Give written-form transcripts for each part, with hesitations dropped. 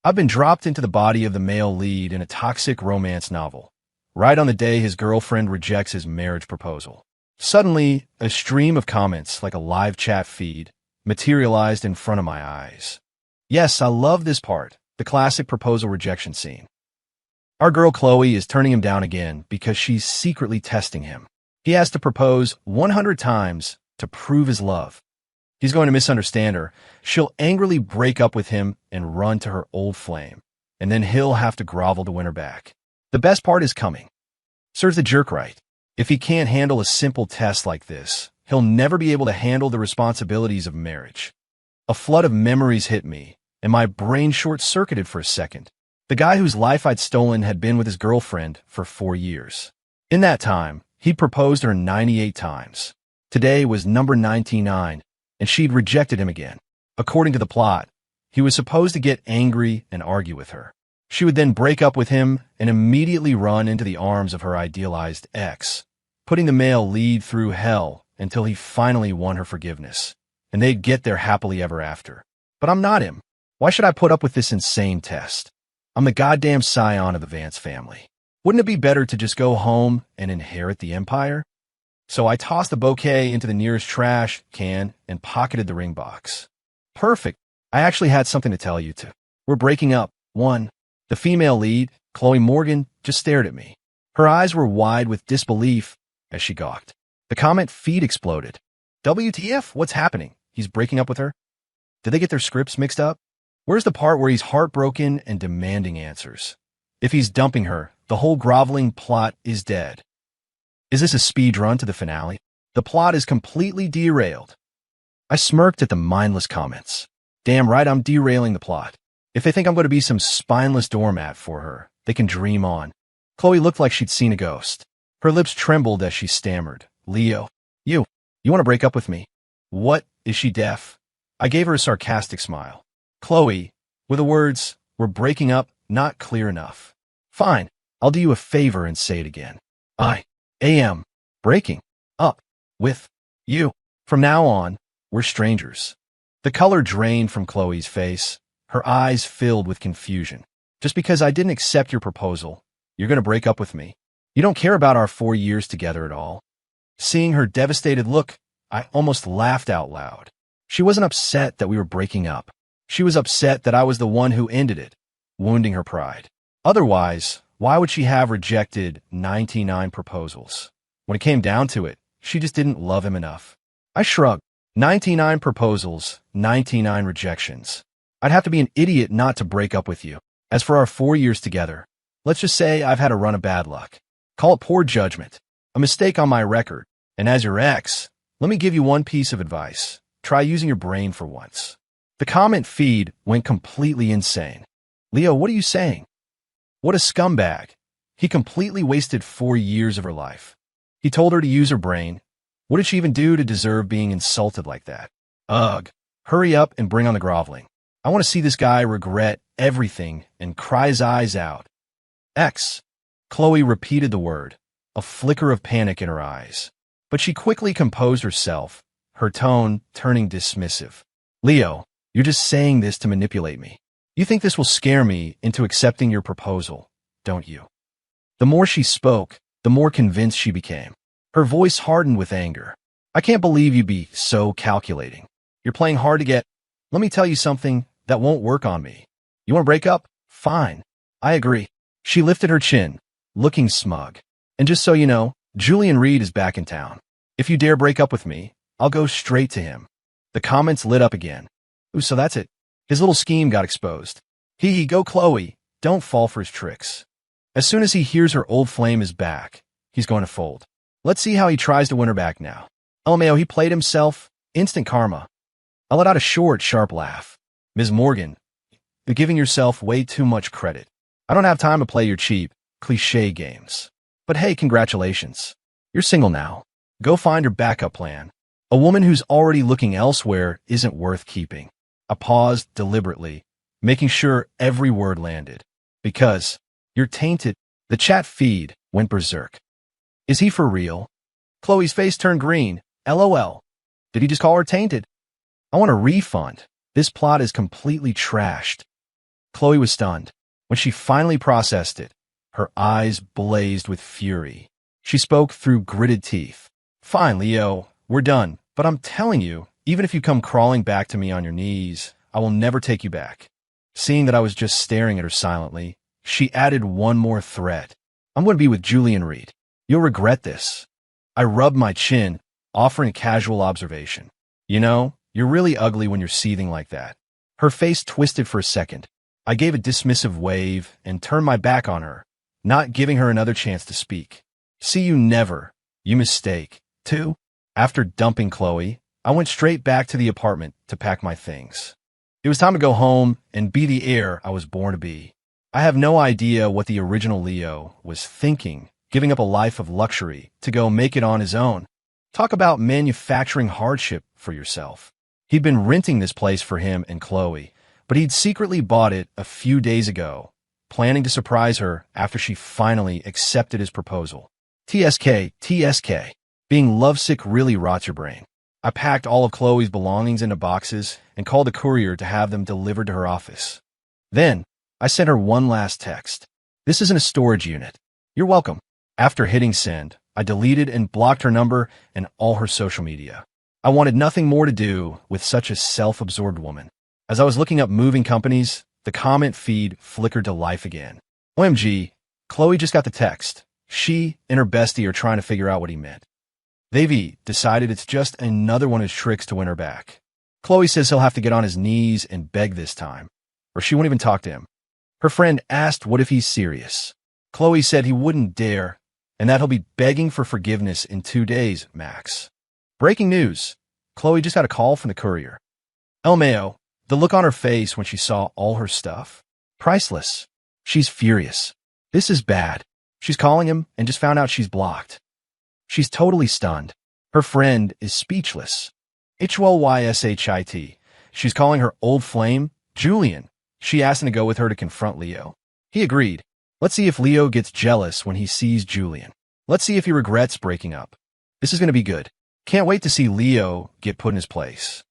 I've been dropped into the body of the male lead in a toxic romance novel, right on the day his girlfriend rejects his marriage proposal. Suddenly, a stream of comments, like a live chat feed, materialized in front of my eyes. Yes, I love this part, the classic proposal rejection scene. Our girl Chloe is turning him down again because she's secretly testing him. He has to propose 100 times to prove his love. He's going to misunderstand her. She'll angrily break up with him and run to her old flame, and then he'll have to grovel to win her back. The best part is coming. Serves the jerk right. If he can't handle a simple test like this, he'll never be able to handle the responsibilities of marriage. A flood of memories hit me, and my brain short-circuited for a second. The guy whose life I'd stolen had been with his girlfriend for 4 years. In that time, he'd proposed her 98 times. Today was number 99, and she'd rejected him again. According to the plot, he was supposed to get angry and argue with her. She would then break up with him and immediately run into the arms of her idealized ex, putting the male lead through hell until he finally won her forgiveness, and they'd get there happily ever after. But I'm not him. Why should I put up with this insane test? I'm the goddamn scion of the Vance family. Wouldn't it be better to just go home and inherit the empire? So I tossed the bouquet into the nearest trash can and pocketed the ring box. Perfect. I actually had something to tell you two. We're breaking up. 1. The female lead, Chloe Morgan, just stared at me. Her eyes were wide with disbelief as she gawked. The comment feed exploded. WTF? What's happening? He's breaking up with her? Did they get their scripts mixed up? Where's the part where he's heartbroken and demanding answers? If he's dumping her, the whole groveling plot is dead. Is this a speed run to the finale? The plot is completely derailed. I smirked at the mindless comments. Damn right, I'm derailing the plot. If they think I'm going to be some spineless doormat for her, they can dream on. Chloe looked like she'd seen a ghost. Her lips trembled as she stammered. Leo, you want to break up with me? What? Is she deaf? I gave her a sarcastic smile. Chloe, with the words, we're breaking up, not clear enough. Fine, I'll do you a favor and say it again. I am breaking up with you. From now on, we're strangers. The color drained from Chloe's face, her eyes filled with confusion. Just because I didn't accept your proposal, you're going to break up with me. You don't care about our 4 years together at all. Seeing her devastated look, I almost laughed out loud. She wasn't upset that we were breaking up. She was upset that I was the one who ended it, wounding her pride. Otherwise, why would she have rejected 99 proposals? When it came down to it, she just didn't love him enough. I shrugged. 99 proposals, 99 rejections. I'd have to be an idiot not to break up with you. As for our 4 years together, let's just say I've had a run of bad luck. Call it poor judgment, a mistake on my record. And as your ex, let me give you one piece of advice. Try using your brain for once. The comment feed went completely insane. Leo, what are you saying? What a scumbag. He completely wasted 4 years of her life. He told her to use her brain. What did she even do to deserve being insulted like that? Ugh. Hurry up and bring on the groveling. I want to see this guy regret everything and cry his eyes out. Ex. Chloe repeated the word, a flicker of panic in her eyes. But she quickly composed herself, her tone turning dismissive. Leo, you're just saying this to manipulate me. You think this will scare me into accepting your proposal, don't you? The more she spoke, the more convinced she became. Her voice hardened with anger. I can't believe you'd be so calculating. You're playing hard to get. Let me tell you something that won't work on me. You want to break up? Fine. I agree. She lifted her chin, looking smug. And just so you know, Julian Reed is back in town. If you dare break up with me, I'll go straight to him. The comments lit up again. Ooh, so that's it. His little scheme got exposed. Hee go Chloe. Don't fall for his tricks. As soon as he hears her old flame is back, he's going to fold. Let's see how he tries to win her back now. LMAO, he played himself. Instant karma. I let out a short, sharp laugh. Ms. Morgan, you're giving yourself way too much credit. I don't have time to play your cheap, cliché games. But hey, congratulations. You're single now. Go find your backup plan. A woman who's already looking elsewhere isn't worth keeping. I paused deliberately, making sure every word landed. Because you're tainted. The chat feed went berserk. Is he for real? Chloe's face turned green. LOL. Did he just call her tainted? I want a refund. This plot is completely trashed. Chloe was stunned. When she finally processed it, her eyes blazed with fury. She spoke through gritted teeth. Fine, Leo, we're done. But I'm telling you, even if you come crawling back to me on your knees, I will never take you back. Seeing that I was just staring at her silently, she added one more threat. I'm going to be with Julian Reed. You'll regret this. I rubbed my chin, offering a casual observation. You know, you're really ugly when you're seething like that. Her face twisted for a second. I gave a dismissive wave and turned my back on her, not giving her another chance to speak. See you never. You mistake. 2. After dumping Chloe, I went straight back to the apartment to pack my things. It was time to go home and be the heir I was born to be. I have no idea what the original Leo was thinking, giving up a life of luxury to go make it on his own. Talk about manufacturing hardship for yourself. He'd been renting this place for him and Chloe, but he'd secretly bought it a few days ago, planning to surprise her after she finally accepted his proposal. TSK. Being lovesick really rots your brain. I packed all of Chloe's belongings into boxes and called a courier to have them delivered to her office. Then, I sent her one last text. This isn't a storage unit. You're welcome. After hitting send, I deleted and blocked her number and all her social media. I wanted nothing more to do with such a self-absorbed woman. As I was looking up moving companies, the comment feed flickered to life again. OMG, Chloe just got the text. She and her bestie are trying to figure out what he meant. They've decided it's just another one of his tricks to win her back. Chloe says he'll have to get on his knees and beg this time, or she won't even talk to him. Her friend asked what if he's serious. Chloe said he wouldn't dare, and that he'll be begging for forgiveness in 2 days, max. Breaking news. Chloe just got a call from the courier. LMAO, the look on her face when she saw all her stuff. Priceless. She's furious. This is bad. She's calling him and just found out she's blocked. She's totally stunned. Her friend is speechless. HYSHIT. She's calling her old flame, Julian. She asked him to go with her to confront Leo. He agreed. Let's see if Leo gets jealous when he sees Julian. Let's see if he regrets breaking up. This is going to be good. Can't wait to see Leo get put in his place.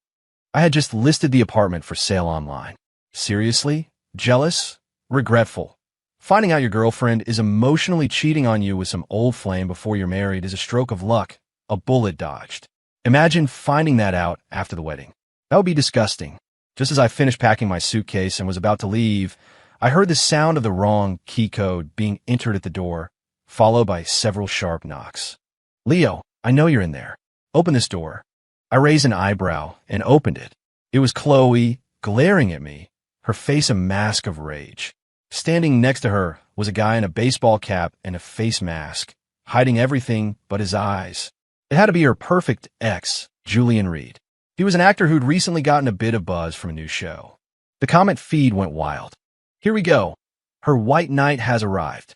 I had just listed the apartment for sale online. Seriously? Jealous? Regretful. Finding out your girlfriend is emotionally cheating on you with some old flame before you're married is a stroke of luck, a bullet dodged. Imagine finding that out after the wedding. That would be disgusting. Just as I finished packing my suitcase and was about to leave, I heard the sound of the wrong key code being entered at the door, followed by several sharp knocks. Leo, I know you're in there. Open this door. I raised an eyebrow and opened it. It was Chloe, glaring at me, her face a mask of rage. Standing next to her was a guy in a baseball cap and a face mask, hiding everything but his eyes. It had to be her perfect ex, Julian Reed. He was an actor who'd recently gotten a bit of buzz from a new show. The comment feed went wild. Here we go. Her white knight has arrived.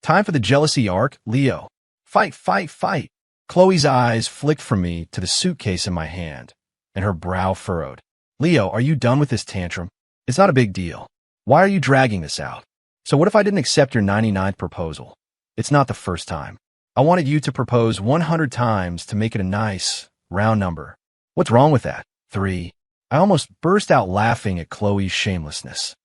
Time for the jealousy arc, Leo. Fight. Chloe's eyes flicked from me to the suitcase in my hand, and her brow furrowed. Leo, are you done with this tantrum? It's not a big deal. Why are you dragging this out? So what if I didn't accept your 99th proposal? It's not the first time. I wanted you to propose 100 times to make it a nice, round number. What's wrong with that? 3. I almost burst out laughing at Chloe's shamelessness.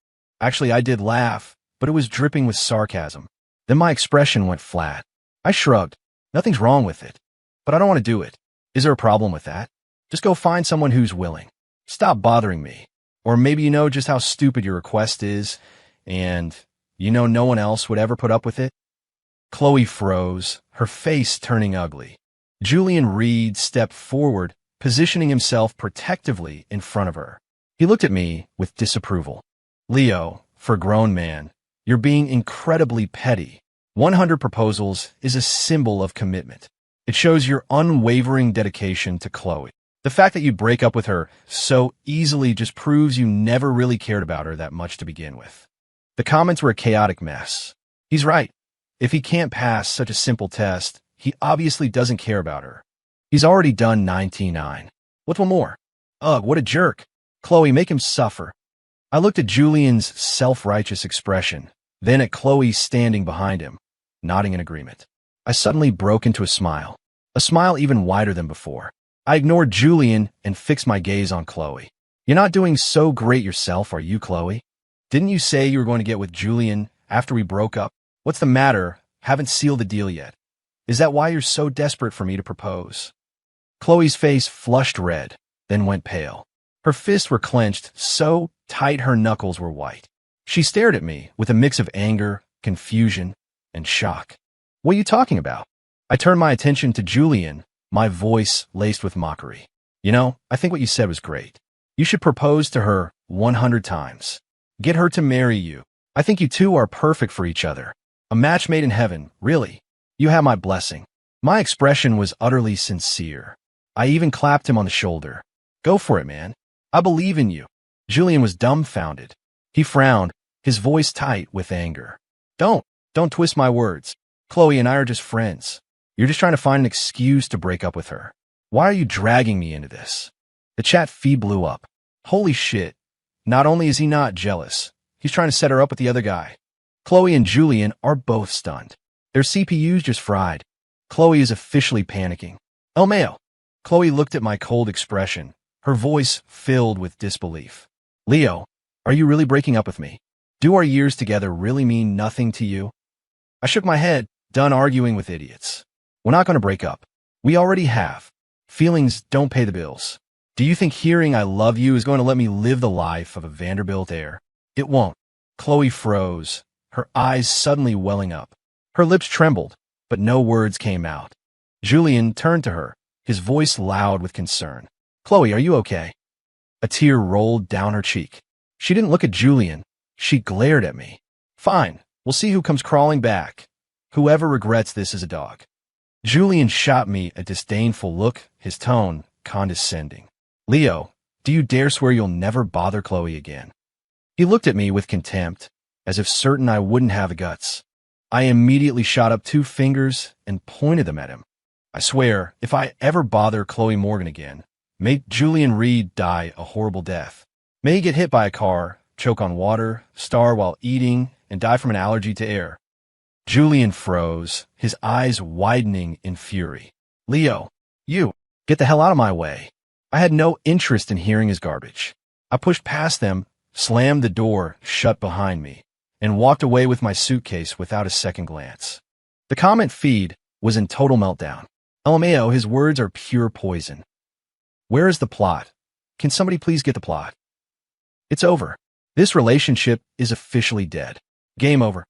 Actually, I did laugh, but it was dripping with sarcasm. Then my expression went flat. I shrugged. Nothing's wrong with it. But I don't want to do it. Is there a problem with that? Just go find someone who's willing. Stop bothering me. Or maybe you know just how stupid your request is, and you know no one else would ever put up with it? Chloe froze, her face turning ugly. Julian Reed stepped forward, positioning himself protectively in front of her. He looked at me with disapproval. Leo, for a grown man, you're being incredibly petty. 100 proposals is a symbol of commitment. It shows your unwavering dedication to Chloe. The fact that you break up with her so easily just proves you never really cared about her that much to begin with. The comments were a chaotic mess. He's right. If he can't pass such a simple test, he obviously doesn't care about her. He's already done 99. What's one more? Ugh, what a jerk. Chloe, make him suffer. I looked at Julian's self-righteous expression, then at Chloe standing behind him, nodding in agreement. I suddenly broke into a smile even wider than before. I ignored Julian and fixed my gaze on Chloe. You're not doing so great yourself, are you, Chloe? Didn't you say you were going to get with Julian after we broke up? What's the matter? Haven't sealed the deal yet. Is that why you're so desperate for me to propose? Chloe's face flushed red, then went pale. Her fists were clenched so tight her knuckles were white. She stared at me with a mix of anger, confusion, and shock. What are you talking about? I turned my attention to Julian, my voice laced with mockery. You know, I think what you said was great. You should propose to her 100 times. Get her to marry you. I think you two are perfect for each other. A match made in heaven, really. You have my blessing. My expression was utterly sincere. I even clapped him on the shoulder. Go for it, man. I believe in you. Julian was dumbfounded. He frowned, his voice tight with anger. Don't twist my words. Chloe and I are just friends. You're just trying to find an excuse to break up with her. Why are you dragging me into this? The chat feed blew up. Holy shit. Not only is he not jealous, he's trying to set her up with the other guy. Chloe and Julian are both stunned. Their CPUs just fried. Chloe is officially panicking. El Mayo. Chloe looked at my cold expression, her voice filled with disbelief. Leo, are you really breaking up with me? Do our years together really mean nothing to you? I shook my head, done arguing with idiots. We're not going to break up. We already have. Feelings don't pay the bills. Do you think hearing I love you is going to let me live the life of a Vanderbilt heir? It won't. Chloe froze, her eyes suddenly welling up. Her lips trembled, but no words came out. Julian turned to her, his voice loud with concern. Chloe, are you okay? A tear rolled down her cheek. She didn't look at Julian. She glared at me. Fine, we'll see who comes crawling back. Whoever regrets this is a dog. Julian shot me a disdainful look, his tone condescending. Leo, do you dare swear you'll never bother Chloe again? He looked at me with contempt, as if certain I wouldn't have the guts. I immediately shot up 2 fingers and pointed them at him. I swear, if I ever bother Chloe Morgan again, may Julian Reed die a horrible death. May he get hit by a car, choke on water, starve while eating, and die from an allergy to air. Julian froze, his eyes widening in fury. Leo, you, get the hell out of my way. I had no interest in hearing his garbage. I pushed past them, slammed the door shut behind me, and walked away with my suitcase without a second glance. The comment feed was in total meltdown. LMAO, his words are pure poison. Where is the plot? Can somebody please get the plot? It's over. This relationship is officially dead. Game over.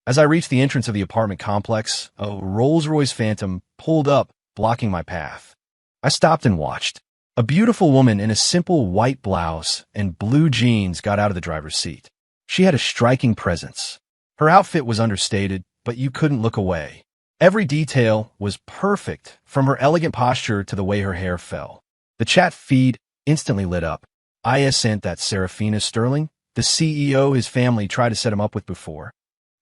As I reached the entrance of the apartment complex, a Rolls-Royce Phantom pulled up, blocking my path. I stopped and watched. A beautiful woman in a simple white blouse and blue jeans got out of the driver's seat. She had a striking presence. Her outfit was understated, but you couldn't look away. Every detail was perfect, from her elegant posture to the way her hair fell. The chat feed instantly lit up. I sent that Serafina Sterling, the CEO his family tried to set him up with before.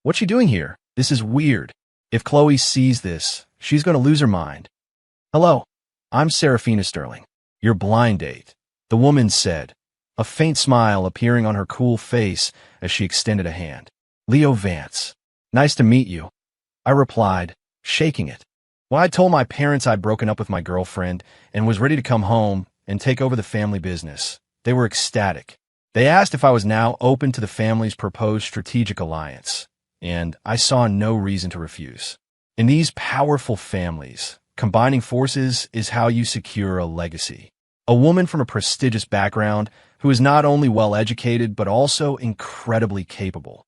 What's she doing here? This is weird. If Chloe sees this, she's going to lose her mind. Hello, I'm Serafina Sterling, your blind date, the woman said, a faint smile appearing on her cool face as she extended a hand. Leo Vance. Nice to meet you. I replied, shaking it. When I told my parents I'd broken up with my girlfriend and was ready to come home and take over the family business, they were ecstatic. They asked if I was now open to the family's proposed strategic alliance, and I saw no reason to refuse. In these powerful families, combining forces is how you secure a legacy. A woman from a prestigious background who is not only well-educated but also incredibly capable.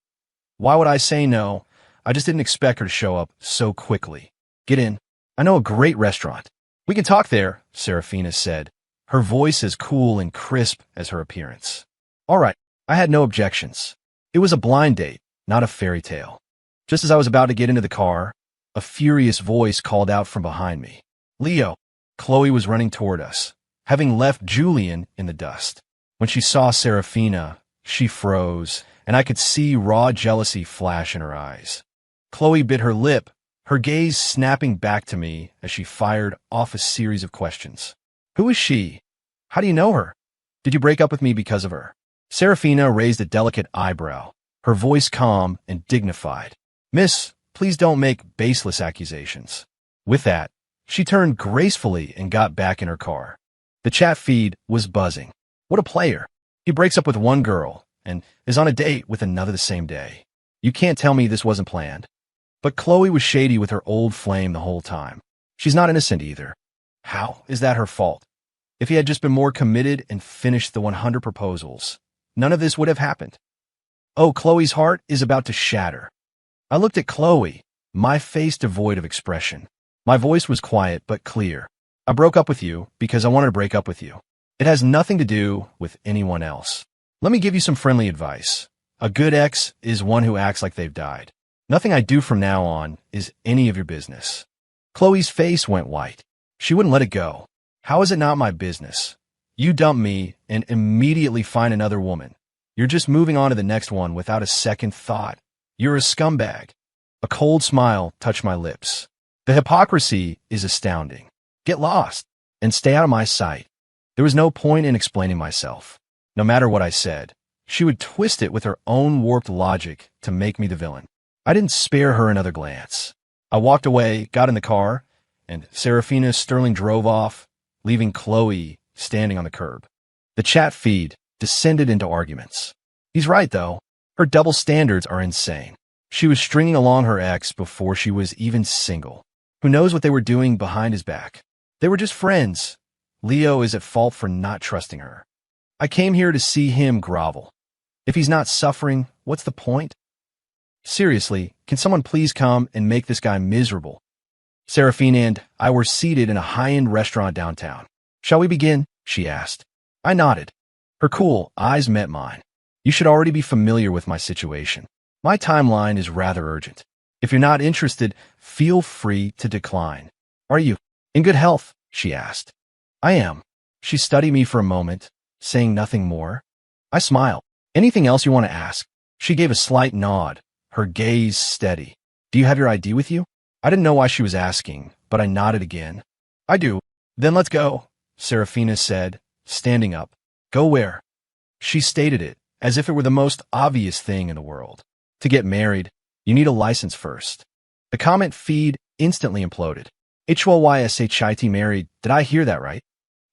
Why would I say no? I just didn't expect her to show up so quickly. Get in. I know a great restaurant. We can talk there, Serafina said, her voice as cool and crisp as her appearance. All right, I had no objections. It was a blind date, not a fairy tale. Just as I was about to get into the car, a furious voice called out from behind me. Leo. Chloe was running toward us, having left Julian in the dust. When she saw Serafina, she froze, and I could see raw jealousy flash in her eyes. Chloe bit her lip, her gaze snapping back to me as she fired off a series of questions. Who is she? How do you know her? Did you break up with me because of her? Serafina raised a delicate eyebrow, her voice calm and dignified. Miss, please don't make baseless accusations. With that, she turned gracefully and got back in her car. The chat feed was buzzing. What a player. He breaks up with one girl, and is on a date with another the same day. You can't tell me this wasn't planned. But Chloe was shady with her old flame the whole time. She's not innocent either. How is that her fault? If he had just been more committed and finished the 100 proposals, none of this would have happened. Oh, Chloe's heart is about to shatter. I looked at Chloe, my face devoid of expression. My voice was quiet but clear. I broke up with you because I wanted to break up with you. It has nothing to do with anyone else. Let me give you some friendly advice. A good ex is one who acts like they've died. Nothing I do from now on is any of your business. Chloe's face went white. She wouldn't let it go. How is it not my business? You dump me and immediately find another woman. You're just moving on to the next one without a second thought. You're a scumbag. A cold smile touched my lips. The hypocrisy is astounding. Get lost and stay out of my sight. There was no point in explaining myself. No matter what I said, she would twist it with her own warped logic to make me the villain. I didn't spare her another glance. I walked away, got in the car, and Serafina Sterling drove off, leaving Chloe standing on the curb. The chat feed descended into arguments. He's right, though. Her double standards are insane. She was stringing along her ex before she was even single. Who knows what they were doing behind his back? They were just friends. Leo is at fault for not trusting her. I came here to see him grovel. If he's not suffering, what's the point? Seriously, can someone please come and make this guy miserable? Serafina and I were seated in a high-end restaurant downtown. Shall we begin? She asked. I nodded. Her cool eyes met mine. You should already be familiar with my situation. My timeline is rather urgent. If you're not interested, feel free to decline. Are you in good health? She asked. I am. She studied me for a moment, saying nothing more. I smiled. Anything else you want to ask? She gave a slight nod, her gaze steady. Do you have your ID with you? I didn't know why she was asking, but I nodded again. I do. Then let's go, Serafina said, standing up. Go where? She stated it, as if it were the most obvious thing in the world. To get married, you need a license first. The comment feed instantly imploded. HYSHIT married, did I hear that right?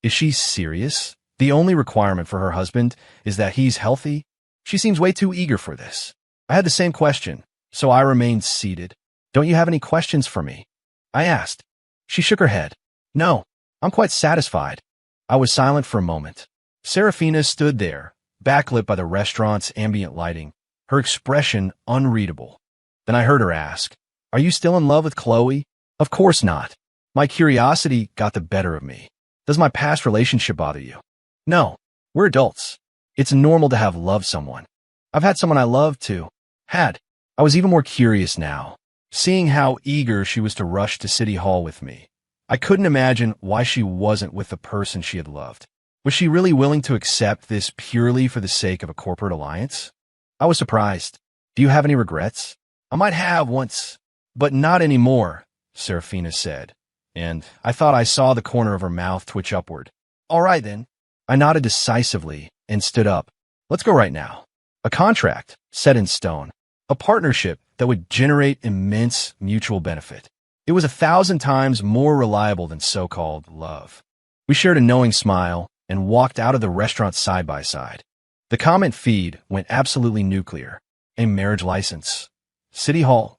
Is she serious? The only requirement for her husband is that he's healthy? She seems way too eager for this. I had the same question, so I remained seated. Don't you have any questions for me? I asked. She shook her head. No, I'm quite satisfied. I was silent for a moment. Serafina stood there, backlit by the restaurant's ambient lighting, her expression unreadable. Then I heard her ask, Are you still in love with Chloe? Of course not. My curiosity got the better of me. Does my past relationship bother you? No, we're adults. It's normal to have loved someone. I've had someone I loved too. I was even more curious now, seeing how eager she was to rush to City Hall with me. I couldn't imagine why she wasn't with the person she had loved. Was she really willing to accept this purely for the sake of a corporate alliance? I was surprised. Do you have any regrets? I might have once, but not anymore, Serafina said, and I thought I saw the corner of her mouth twitch upward. All right then. I nodded decisively and stood up. Let's go right now. A contract set in stone. A partnership that would generate immense mutual benefit. It was 1,000 times more reliable than so-called love. We shared a knowing smile and walked out of the restaurant side by side. The comment feed went absolutely nuclear. A marriage license. City Hall.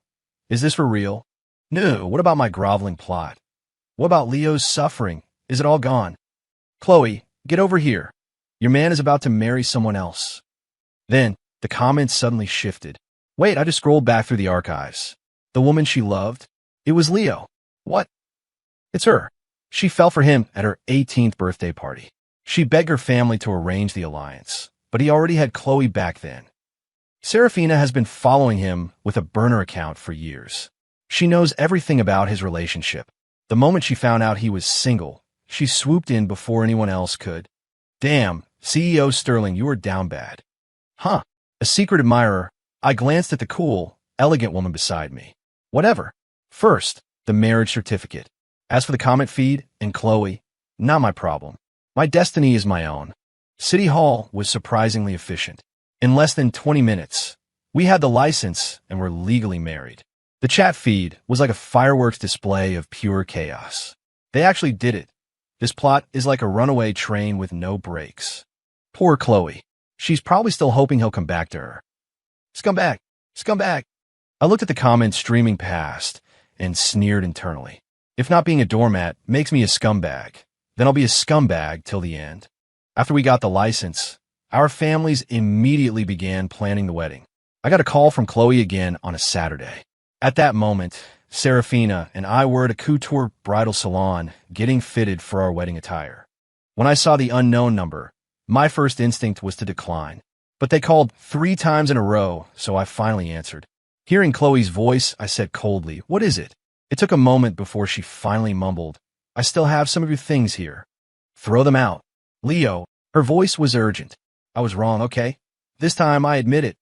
Is this for real? No, what about my groveling plot? What about Leo's suffering? Is it all gone? Chloe, get over here. Your man is about to marry someone else. Then, the comments suddenly shifted. Wait, I just scrolled back through the archives. The woman she loved? It was Leo. What? It's her. She fell for him at her 18th birthday party. She begged her family to arrange the alliance, but he already had Chloe back then. Serafina has been following him with a burner account for years. She knows everything about his relationship. The moment she found out he was single, she swooped in before anyone else could. Damn, CEO Sterling, you were down bad. Huh. A secret admirer, I glanced at the cool, elegant woman beside me. Whatever. First, the marriage certificate. As for the comment feed and Chloe, not my problem. My destiny is my own. City Hall was surprisingly efficient. In less than 20 minutes, we had the license and were legally married. The chat feed was like a fireworks display of pure chaos. They actually did it. This plot is like a runaway train with no brakes. Poor Chloe. She's probably still hoping he'll come back to her. Scumbag! Scumbag! I looked at the comments streaming past and sneered internally. If not being a doormat makes me a scumbag, then I'll be a scumbag till the end. After we got the license, our families immediately began planning the wedding. I got a call from Chloe again on a Saturday. At that moment, Serafina and I were at a couture bridal salon getting fitted for our wedding attire. When I saw the unknown number, my first instinct was to decline. But they called 3 times in a row, so I finally answered. Hearing Chloe's voice, I said coldly, "What is it?" It took a moment before she finally mumbled, "I still have some of your things here. Throw them out." Leo, her voice was urgent. I was wrong, okay? This time I admit it.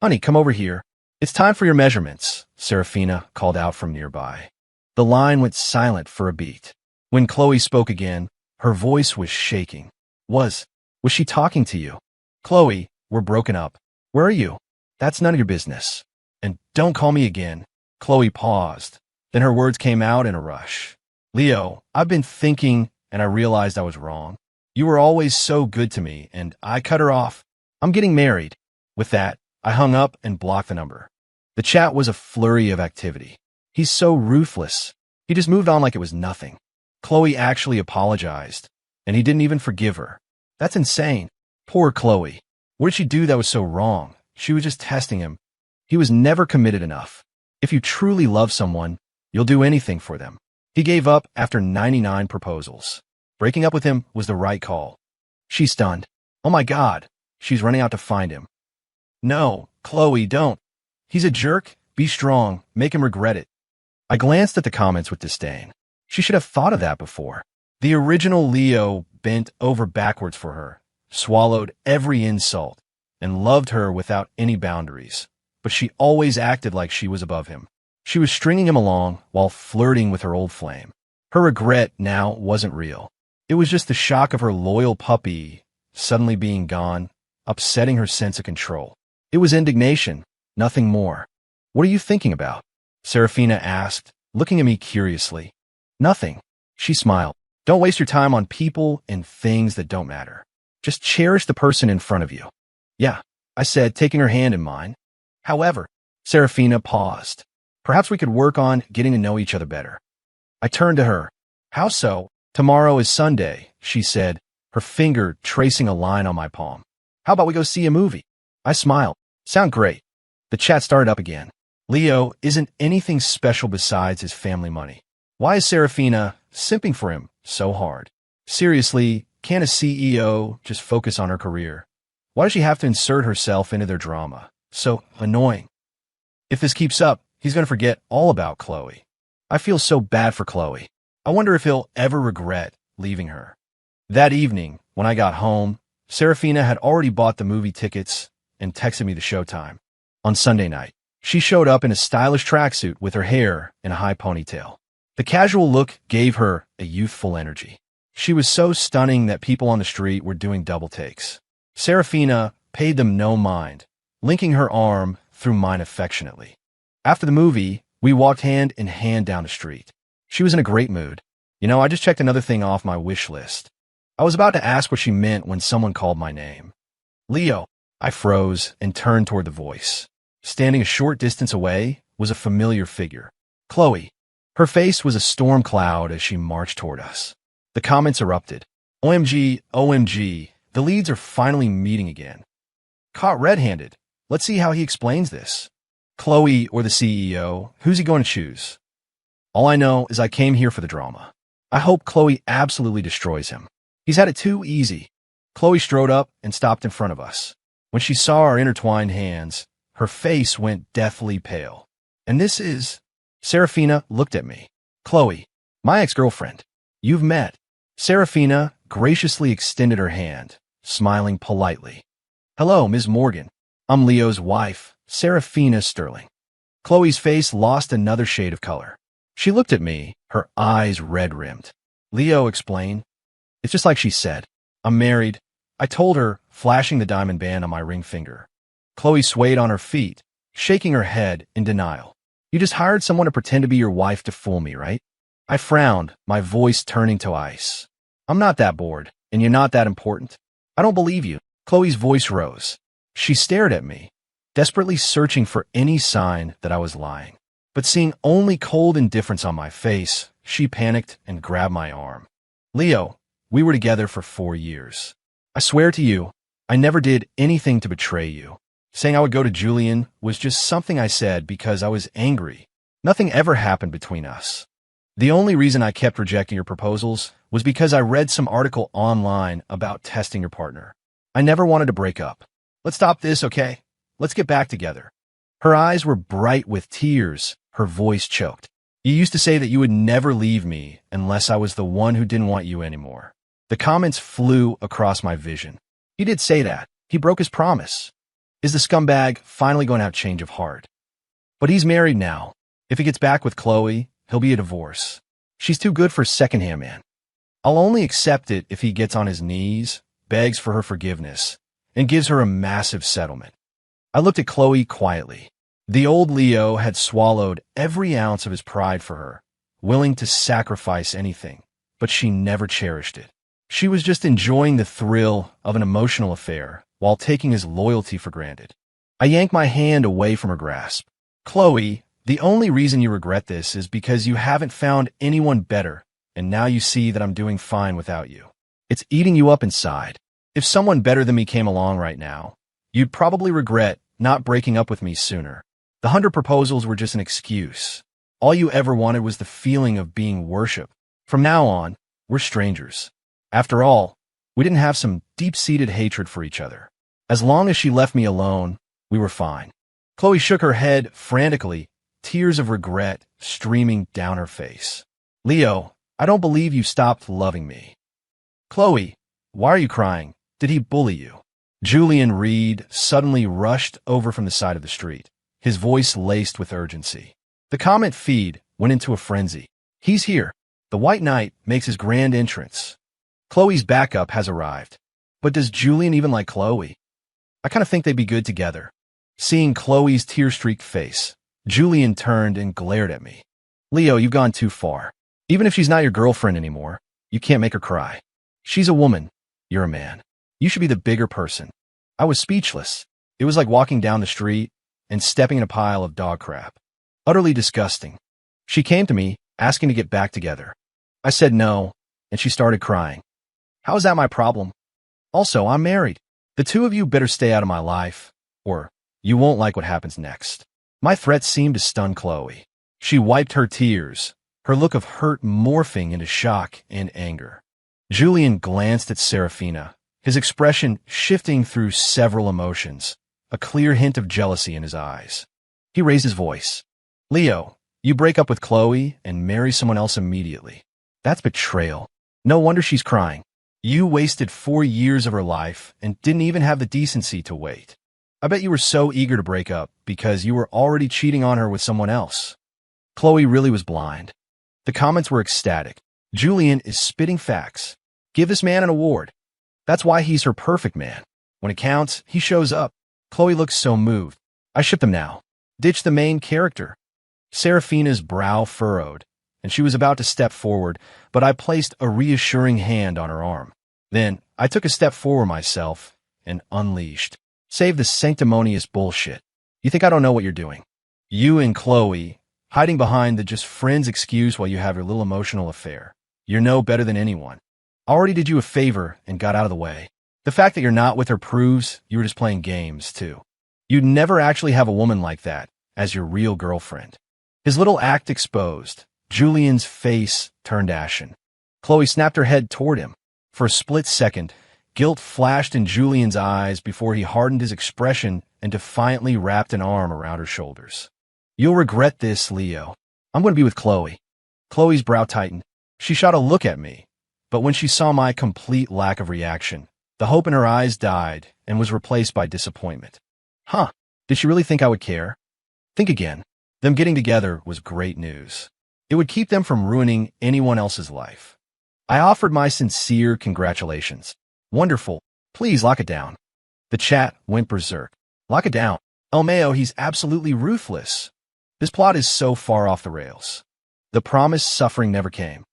"Honey, come over here. It's time for your measurements," Serafina called out from nearby. The line went silent for a beat. When Chloe spoke again, her voice was shaking. Was she talking to you? "Chloe, we're broken up. Where are you?" "That's none of your business. And don't call me again." Chloe paused. Then her words came out in a rush. "Leo, I've been thinking, and I realized I was wrong. You were always so good to me, and I cut her off. I'm getting married." With that, I hung up and blocked the number. The chat was a flurry of activity. "He's so ruthless. He just moved on like it was nothing. Chloe actually apologized, and he didn't even forgive her. That's insane. Poor Chloe. What did she do that was so wrong? She was just testing him. He was never committed enough. If you truly love someone, you'll do anything for them." He gave up after 99 proposals. Breaking up with him was the right call. She's stunned. "Oh my God." She's running out to find him. "No, Chloe, don't. He's a jerk. Be strong. Make him regret it." I glanced at the comments with disdain. She should have thought of that before. The original Leo bent over backwards for her, swallowed every insult, and loved her without any boundaries. But she always acted like she was above him. She was stringing him along while flirting with her old flame. Her regret now wasn't real. It was just the shock of her loyal puppy suddenly being gone, upsetting her sense of control. It was indignation, nothing more. "What are you thinking about?" Serafina asked, looking at me curiously. "Nothing." She smiled. "Don't waste your time on people and things that don't matter. Just cherish the person in front of you." "Yeah," I said, taking her hand in mine. "However," Serafina paused. "Perhaps we could work on getting to know each other better." I turned to her. "How so?" "Tomorrow is Sunday," she said, her finger tracing a line on my palm. "How about we go see a movie?" I smiled. "Sound great." The chat started up again. Leo isn't anything special besides his family money. Why is Serafina simping for him so hard? Seriously, can't a CEO just focus on her career? Why does she have to insert herself into their drama? So annoying. If this keeps up, he's going to forget all about Chloe. I feel so bad for Chloe. I wonder if he'll ever regret leaving her. That evening, when I got home, Serafina had already bought the movie tickets and texted me the showtime. On Sunday night, she showed up in a stylish tracksuit with her hair in a high ponytail. The casual look gave her a youthful energy. She was so stunning that people on the street were doing double takes. Serafina paid them no mind, linking her arm through mine affectionately. After the movie, we walked hand in hand down the street. She was in a great mood. I just checked another thing off my wish list. I was about to ask what she meant when someone called my name. "Leo." I froze and turned toward the voice. Standing a short distance away was a familiar figure. Chloe. Her face was a storm cloud as she marched toward us. The comments erupted. "OMG, OMG, the leads are finally meeting again. Caught red-handed. Let's see how he explains this. Chloe or the CEO, who's he going to choose? All I know is I came here for the drama. I hope Chloe absolutely destroys him. He's had it too easy." Chloe strode up and stopped in front of us. When she saw our intertwined hands, her face went deathly pale. "And this is..." Serafina looked at me. "Chloe, my ex-girlfriend. You've met." Serafina graciously extended her hand, smiling politely. "Hello, Ms. Morgan. I'm Leo's wife, Serafina Sterling." Chloe's face lost another shade of color. She looked at me, her eyes red-rimmed. Leo explained. "It's just like she said. I'm married." I told her, flashing the diamond band on my ring finger. Chloe swayed on her feet, shaking her head in denial. "You just hired someone to pretend to be your wife to fool me, right?" I frowned, my voice turning to ice. "I'm not that bored, and you're not that important. I don't believe you." Chloe's voice rose. She stared at me, desperately searching for any sign that I was lying. But seeing only cold indifference on my face, she panicked and grabbed my arm. Leo, we were together for 4 years. I swear to you, I never did anything to betray you. Saying I would go to Julian was just something I said because I was angry. Nothing ever happened between us. The only reason I kept rejecting your proposals was because I read some article online about testing your partner. I never wanted to break up. Let's stop this, okay? Let's get back together. Her eyes were bright with tears. Her voice choked. You used to say that you would never leave me unless I was the one who didn't want you anymore. The comments flew across my vision. He did say that. He broke his promise. Is the scumbag finally going to have change of heart? But he's married now. If he gets back with Chloe, he'll be a divorce. She's too good for secondhand man. I'll only accept it if he gets on his knees, begs for her forgiveness, and gives her a massive settlement. I looked at Chloe quietly. The old Leo had swallowed every ounce of his pride for her, willing to sacrifice anything, but she never cherished it. She was just enjoying the thrill of an emotional affair while taking his loyalty for granted. I yanked my hand away from her grasp. Chloe, the only reason you regret this is because you haven't found anyone better, and now you see that I'm doing fine without you. It's eating you up inside. If someone better than me came along right now, you'd probably regret not breaking up with me sooner. The 100 proposals were just an excuse. All you ever wanted was the feeling of being worshipped. From now on, we're strangers. After all, we didn't have some deep-seated hatred for each other. As long as she left me alone, we were fine. Chloe shook her head frantically, tears of regret streaming down her face. Leo, I don't believe you stopped loving me. Chloe, why are you crying? Did he bully you? Julian Reed suddenly rushed over from the side of the street, his voice laced with urgency. The comment feed went into a frenzy. He's here. The White Knight makes his grand entrance. Chloe's backup has arrived. But does Julian even like Chloe? I kind of think they'd be good together. Seeing Chloe's tear-streaked face, Julian turned and glared at me. Leo, you've gone too far. Even if she's not your girlfriend anymore, you can't make her cry. She's a woman. You're a man. You should be the bigger person. I was speechless. It was like walking down the street and stepping in a pile of dog crap. Utterly disgusting. She came to me, asking to get back together. I said no, and she started crying. How is that my problem? Also, I'm married. The two of you better stay out of my life, or you won't like what happens next. My threats seemed to stun Chloe. She wiped her tears, her look of hurt morphing into shock and anger. Julian glanced at Serafina, his expression shifting through several emotions, a clear hint of jealousy in his eyes. He raised his voice. Leo, you break up with Chloe and marry someone else immediately. That's betrayal. No wonder she's crying. You wasted 4 years of her life and didn't even have the decency to wait. I bet you were so eager to break up because you were already cheating on her with someone else. Chloe really was blind. The comments were ecstatic. Julian is spitting facts. Give this man an award. That's why he's her perfect man. When it counts, he shows up. Chloe looks so moved. I ship them now. Ditch the main character. Serafina's brow furrowed, and she was about to step forward, but I placed a reassuring hand on her arm. Then I took a step forward myself and unleashed. Save the sanctimonious bullshit. You think I don't know what you're doing? You and Chloe, hiding behind the just friends excuse while you have your little emotional affair. You're no better than anyone. I already did you a favor and got out of the way. The fact that you're not with her proves you were just playing games, too. You'd never actually have a woman like that as your real girlfriend. His little act exposed, Julian's face turned ashen. Chloe snapped her head toward him. For a split second, guilt flashed in Julian's eyes before he hardened his expression and defiantly wrapped an arm around her shoulders. You'll regret this, Leo. I'm going to be with Chloe. Chloe's brow tightened. She shot a look at me, but when she saw my complete lack of reaction, the hope in her eyes died and was replaced by disappointment. Huh, did she really think I would care? Think again. Them getting together was great news. It would keep them from ruining anyone else's life. I offered my sincere congratulations. Wonderful. Please lock it down. The chat went berserk. Lock it down. El Mayo, he's absolutely ruthless. This plot is so far off the rails. The promised suffering never came.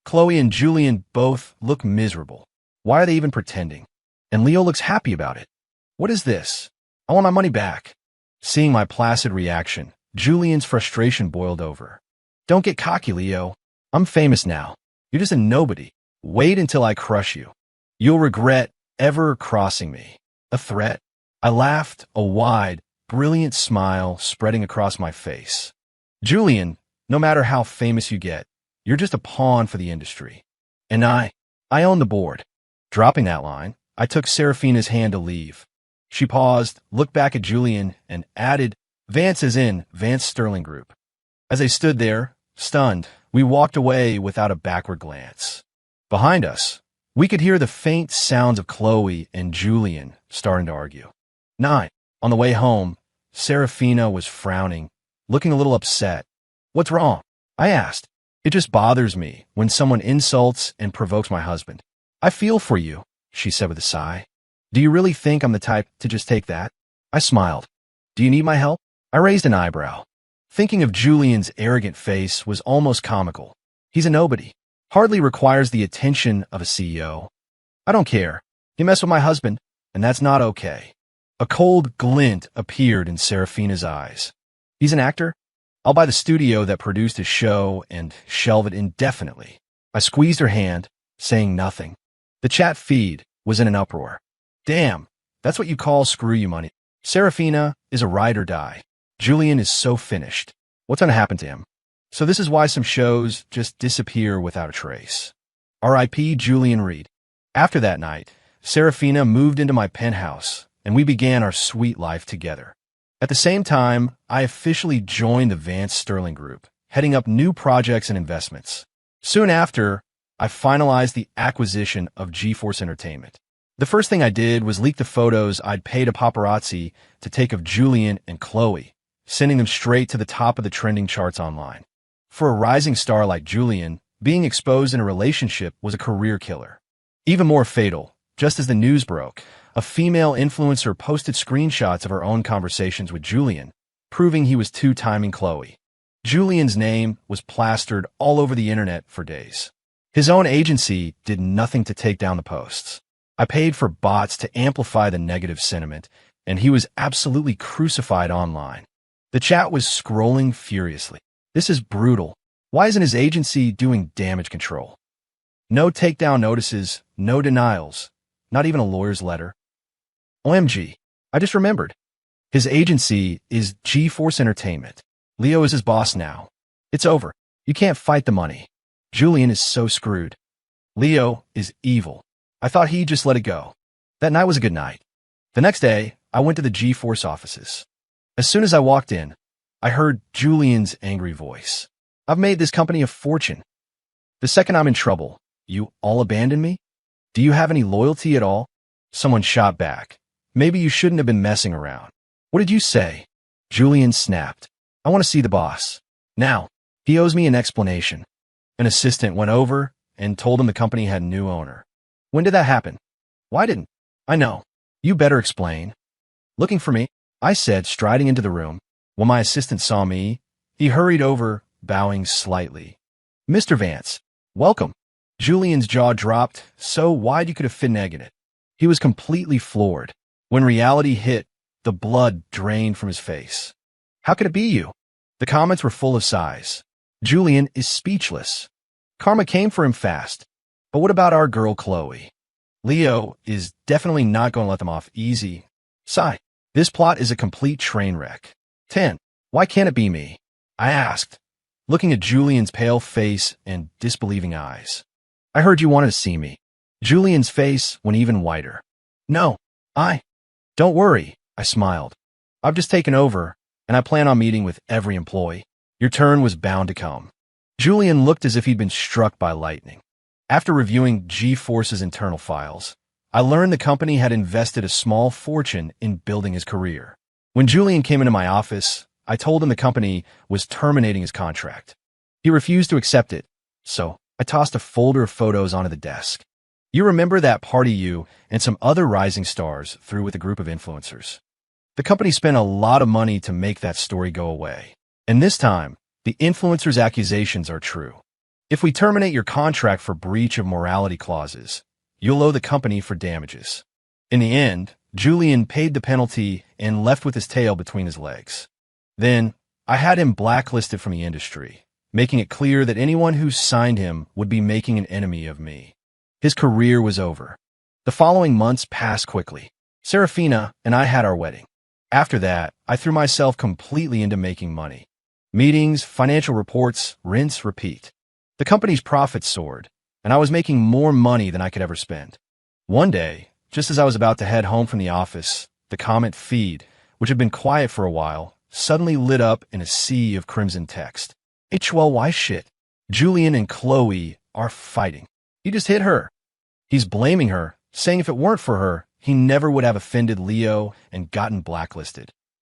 Chloe and Julian both look miserable. Why are they even pretending? and Leo looks happy about it. What is this? I want my money back. Seeing my placid reaction, Julian's frustration boiled over. Don't get cocky, Leo. I'm famous now. You're just a nobody. Wait until I crush you. You'll regret ever crossing me. A threat? I laughed, a wide, brilliant smile spreading across my face. Julian, no matter how famous you get, you're just a pawn for the industry. And I own the board. Dropping that line, I took Serafina's hand to leave. She paused, looked back at Julian, and added, Vance is in, Vance Sterling Group. As they stood there, stunned, we walked away without a backward glance. Behind us, we could hear the faint sounds of Chloe and Julian starting to argue. 9. On the way home, Serafina was frowning, looking a little upset. What's wrong? I asked. It just bothers me when someone insults and provokes my husband. I feel for you, she said with a sigh. Do you really think I'm the type to just take that? I smiled. Do you need my help? I raised an eyebrow. Thinking of Julian's arrogant face was almost comical. He's a nobody. Hardly requires the attention of a CEO. I don't care. You mess with my husband, and that's not okay. A cold glint appeared in Serafina's eyes. He's an actor? I'll buy the studio that produced his show and shelve it indefinitely. I squeezed her hand, saying nothing. The chat feed was in an uproar. Damn, that's what you call screw you money. Serafina is a ride or die. Julian is so finished. What's gonna happen to him? So this is why some shows just disappear without a trace. R.I.P. Julian Reed. After that night, Serafina moved into my penthouse, and we began our sweet life together. At the same time, I officially joined the Vance Sterling Group, heading up new projects and investments. Soon after, I finalized the acquisition of G-Force Entertainment. The first thing I did was leak the photos I'd paid a paparazzi to take of Julian and Chloe, sending them straight to the top of the trending charts online. For a rising star like Julian, being exposed in a relationship was a career killer. Even more fatal, just as the news broke, a female influencer posted screenshots of her own conversations with Julian, proving he was two-timing Chloe. Julian's name was plastered all over the internet for days. His own agency did nothing to take down the posts. I paid for bots to amplify the negative sentiment, and he was absolutely crucified online. The chat was scrolling furiously. This is brutal. Why isn't his agency doing damage control? No takedown notices, no denials, not even a lawyer's letter. OMG, I just remembered. His agency is G-Force Entertainment. Leo is his boss now. It's over. You can't fight the money. Julian is so screwed. Leo is evil. I thought he'd just let it go. That night was a good night. The next day, I went to the G-Force offices. As soon as I walked in, I heard Julian's angry voice. I've made this company a fortune. The second I'm in trouble, you all abandon me? Do you have any loyalty at all? Someone shot back. Maybe you shouldn't have been messing around. What did you say? Julian snapped. I want to see the boss. Now, he owes me an explanation. An assistant went over and told him the company had a new owner. When did that happen? Why didn't I know? You better explain. Looking for me? I said, striding into the room. When my assistant saw me, he hurried over, bowing slightly. Mr. Vance, welcome. Julian's jaw dropped, so wide you could have fit an egg in it. He was completely floored. When reality hit, the blood drained from his face. How could it be you? The comments were full of sighs. Julian is speechless. Karma came for him fast. But what about our girl Chloe? Leo is definitely not going to let them off easy. Sigh. This plot is a complete train wreck. 10. Why can't it be me? I asked, looking at Julian's pale face and disbelieving eyes. I heard you wanted to see me. Julian's face went even whiter. No, Don't worry, I smiled. I've just taken over, and I plan on meeting with every employee. Your turn was bound to come. Julian looked as if he'd been struck by lightning. After reviewing G-Force's internal files, I learned the company had invested a small fortune in building his career. When Julian came into my office, I told him the company was terminating his contract. He refused to accept it, so I tossed a folder of photos onto the desk. You remember that party you and some other rising stars threw with a group of influencers? The company spent a lot of money to make that story go away. And this time, the influencers' accusations are true. If we terminate your contract for breach of morality clauses, you'll owe the company for damages. In the end, Julian paid the penalty and left with his tail between his legs. Then, I had him blacklisted from the industry, making it clear that anyone who signed him would be making an enemy of me. His career was over. The following months passed quickly. Serafina and I had our wedding. After that, I threw myself completely into making money. Meetings, financial reports, rinse, repeat. The company's profits soared, and I was making more money than I could ever spend. One day, just as I was about to head home from the office, the comment feed, which had been quiet for a while, suddenly lit up in a sea of crimson text. Well, why shit? Julian and Chloe are fighting. He just hit her. He's blaming her, saying if it weren't for her, he never would have offended Leo and gotten blacklisted.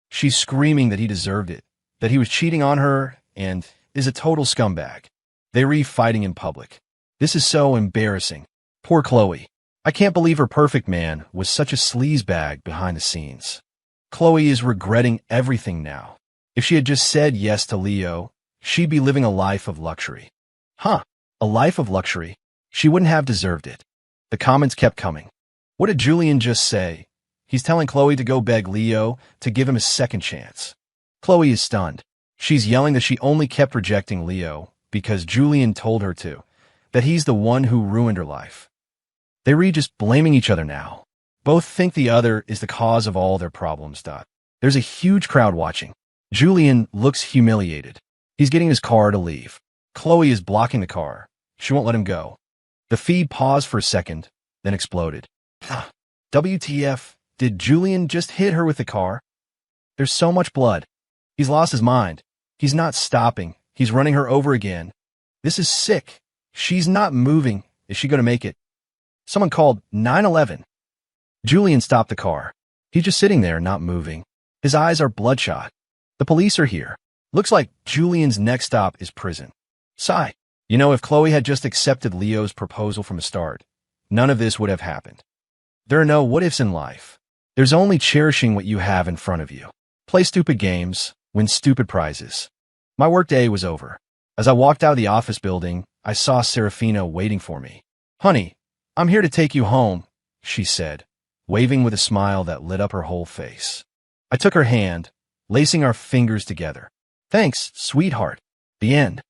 She's screaming that he deserved it, that he was cheating on her, and is a total scumbag. They re-fighting in public. This is so embarrassing. Poor Chloe. I can't believe her perfect man was such a sleazebag behind the scenes. Chloe is regretting everything now. If she had just said yes to Leo, she'd be living a life of luxury. A life of luxury? She wouldn't have deserved it. The comments kept coming. What did Julian just say? He's telling Chloe to go beg Leo to give him a second chance. Chloe is stunned. She's yelling that she only kept rejecting Leo because Julian told her to, that he's the one who ruined her life. They're just blaming each other now. Both think the other is the cause of all their problems. There's a huge crowd watching. Julian looks humiliated. He's getting his car to leave. Chloe is blocking the car. She won't let him go. The feed paused for a second, then exploded. WTF, did Julian just hit her with the car? There's so much blood. He's lost his mind. He's not stopping. He's running her over again. This is sick. She's not moving. Is she going to make it? Someone called 911. Julian stopped the car. He's just sitting there, not moving. His eyes are bloodshot. The police are here. Looks like Julian's next stop is prison. Sigh. If Chloe had just accepted Leo's proposal from the start, none of this would have happened. There are no what-ifs in life. There's only cherishing what you have in front of you. Play stupid games, win stupid prizes. My workday was over. As I walked out of the office building, I saw Serafina waiting for me. Honey, I'm here to take you home, she said, waving with a smile that lit up her whole face. I took her hand, lacing our fingers together. Thanks, sweetheart. The end.